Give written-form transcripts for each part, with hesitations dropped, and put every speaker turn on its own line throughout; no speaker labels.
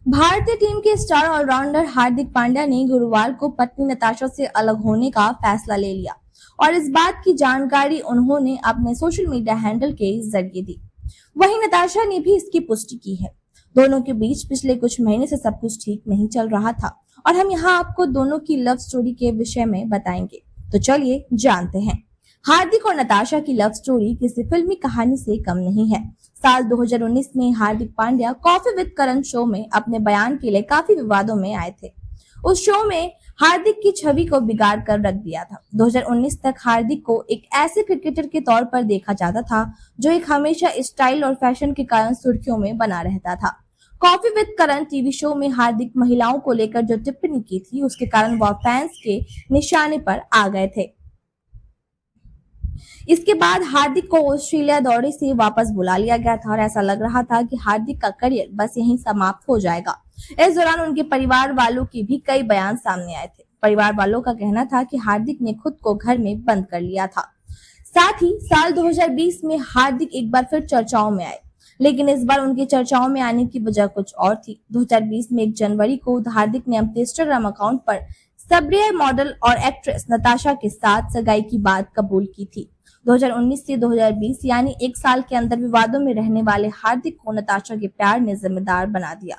भारतीय टीम के star allrounder Hardik Pandya ने गुरुवार को पत्नी नताशा से अलग होने का फैसला ले लिया और इस बात की जानकारी उन्होंने अपने सोशल मीडिया हैंडल के जरिए दी। वहीं नताशा ने भी इसकी पुष्टि की है। दोनों के बीच पिछले कुछ महीने से सब कुछ ठीक नहीं चल रहा था और हम यहाँ आपको दोनों की लव स्टोरी के विषय में बताएंगे। तो चलिए जानते हैं। हार्दिक और नताशा की लव स्टोरी किसी फिल्मी कहानी से कम नहीं है। साल 2019 में Hardik Pandya coffee with Karan show में अपने बयान के लिए काफी विवादों में आए थे। उस शो में हार्दिक की छवि को बिगाड़ कर रख दिया था। 2019 तक हार्दिक को एक ऐसे क्रिकेटर के तौर पर देखा जाता था जो एक हमेशा स्टाइल और फैशन के कारण सुर्खियों में बना रहता था। Coffee with Karan TV show में हार्दिक महिलाओं को लेकर जो टिप्पणी की थी उसके कारण वह फैंस के निशाने पर आ गए थे। इसके बाद हार्दिक को ऑस्ट्रेलिया दौरे से वापस बुला लिया गया था और ऐसा लग रहा था कि हार्दिक का करियर बस यहीं समाप्त हो जाएगा। इस दौरान उनके परिवार वालों की भी कई बयान सामने आए थे। परिवार वालों का कहना था कि हार्दिक ने खुद को घर में बंद कर लिया था। साथ ही साल 2020 में हार्दिक एक बार फिर चर्चाओं में आए, लेकिन इस बार उनकी चर्चाओं में आने की वजह कुछ और थी। 2020 में 1 जनवरी को हार्दिक ने अपने इंस्टाग्राम अकाउंट पर सब्रिया मॉडल और एक्ट्रेस नताशा के साथ सगाई की बात कबूल की थी। 2019 से 2020 यानी 1 साल के अंदर विवादों में रहने वाले हार्दिक को नताशा के प्यार ने जिम्मेदार बना दिया।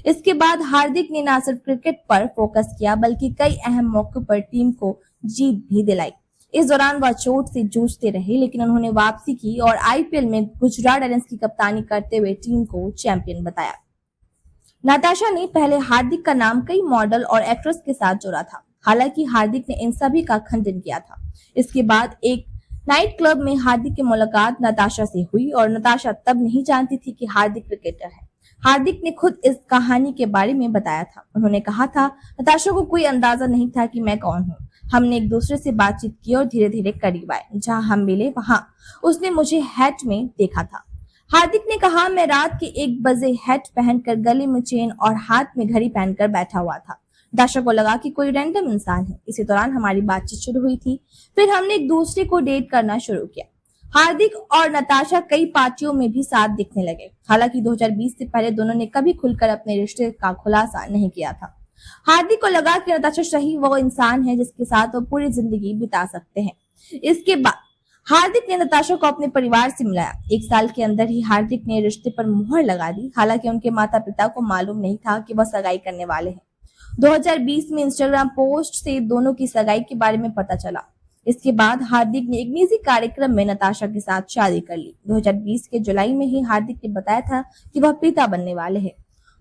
इसके बाद हार्दिक ने न सिर्फ क्रिकेट पर फोकस किया बल्कि कई अहम मौकों पर टीम को जीत भी दिलाई। इस दौरान वह चोट से जूझते रहे, लेकिन उन्होंने वापसी की और आईपीएल में गुजरात टाइटंस की कप्तानी करते हुए टीम को चैंपियन बताया। नताशा ने पहले हार्दिक का नाम कई मॉडल और एक्ट्रेस के साथ जोड़ा था। हालांकि हार्दिक ने इन सभी का खंडन किया था। इसके बाद एक नाइट क्लब में हार्दिक की मुलाकात नताशा से हुई और नताशा तब नहीं जानती थी कि हार्दिक क्रिकेटर है। हार्दिक ने खुद इस कहानी के बारे में बताया था। उन्होंने कहा था, नताशा को कोई अंदाजा नहीं था कि मैं कौन हूँ। हमने एक दूसरे से बातचीत की और धीरे धीरे करीब आए। जहाँ हम मिले वहां उसने मुझे हैट में देखा था। हार्दिक ने कहा, मैं रात के 1 बजे हैट पहनकर गले में चेन और हाथ में घड़ी पहनकर बैठा हुआ था। नताशा को लगा कि कोई रैंडम इंसान है। इसी दौरान हमारी बातचीत शुरू हुई थी। फिर हमने एक दूसरे को डेट करना शुरू किया। हार्दिक और नताशा कई पार्टियों में भी साथ दिखने लगे। हालांकि 2020 से पहले दोनों ने कभी खुलकर अपने रिश्ते का खुलासा नहीं किया था। हार्दिक को लगा कि नताशा सही वो इंसान है जिसके साथ वो पूरी जिंदगी बिता सकते हैं। इसके बाद हार्दिक ने नताशा को अपने परिवार से मिलाया। 1 साल के अंदर ही हार्दिक ने रिश्ते पर मुहर लगा दी। हालांकि उनके माता पिता को मालूम नहीं था कि वह सगाई करने वाले हैं। 2020 में इंस्टाग्राम पोस्ट से दोनों की सगाई के बारे में पता चला। इसके बाद हार्दिक ने एक निजी कार्यक्रम में नताशा के साथ शादी कर ली। 2020 के जुलाई में ही हार्दिक ने बताया था कि वह पिता बनने वाले हैं।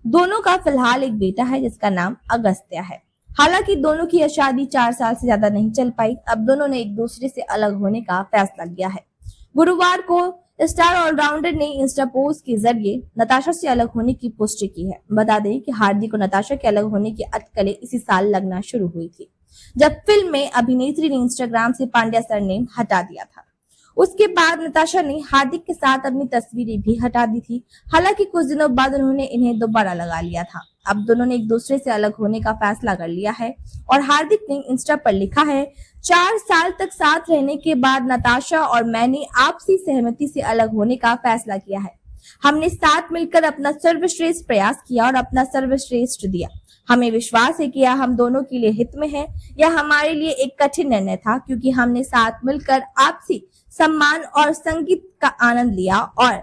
दोनों का फिलहाल एक बेटा है जिसका नाम अगस्त्य है। हालांकि दोनों की यह शादी 4 साल से ज्यादा नहीं चल पाई। अब दोनों ने एक दूसरे से अलग होने का फैसला लिया है। गुरुवार को स्टार ऑलराउंडर ने इंस्टा पोस्ट के जरिए नताशा से अलग होने की पुष्टि की है। बता दें कि हार्दिक और नताशा के अलग होने की अटकलें इसी साल लगना शुरू हुई थी, जब फिल्म में अभिनेत्री ने इंस्टाग्राम से पांड्या सरनेम हटा दिया था। उसके बाद नताशा ने हार्दिक के साथ अपनी तस्वीरें भी हटा दी थी। हालांकि कुछ दिनों बाद उन्होंने इन्हें दोबारा लगा लिया था। अब दोनों ने एक दूसरे से अलग होने का फैसला कर लिया है और हार्दिक ने इंस्टा पर लिखा है, 4 साल तक साथ रहने के बाद नताशा और मैंने आपसी सहमति से अलग होने का फैसला किया है। हमने साथ मिलकर अपना सर्वश्रेष्ठ प्रयास किया और अपना सर्वश्रेष्ठ दिया। हमें विश्वास है कि यह हम दोनों के लिए हित में है। यह हमारे लिए एक कठिन निर्णय था क्योंकि हमने साथ मिलकर आपसी सम्मान और संगीत का आनंद लिया और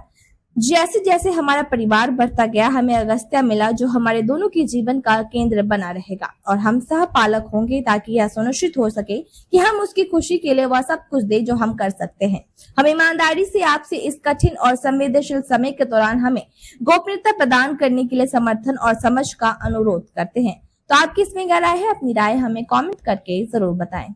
जैसे जैसे हमारा परिवार बढ़ता गया हमें अगस्त्य मिला जो हमारे दोनों के जीवन का केंद्र बना रहेगा और हम सहपालक होंगे ताकि यह सुनिश्चित हो सके कि हम उसकी खुशी के लिए वह सब कुछ दे जो हम कर सकते हैं। हम ईमानदारी से आपसे इस कठिन और संवेदनशील समय के दौरान हमें गोपनीयता प्रदान करने के लिए समर्थन और समझ का अनुरोध करते हैं। तो आपकी इसमें क्या राय है? अपनी राय हमें कॉमेंट करके जरूर बताएं।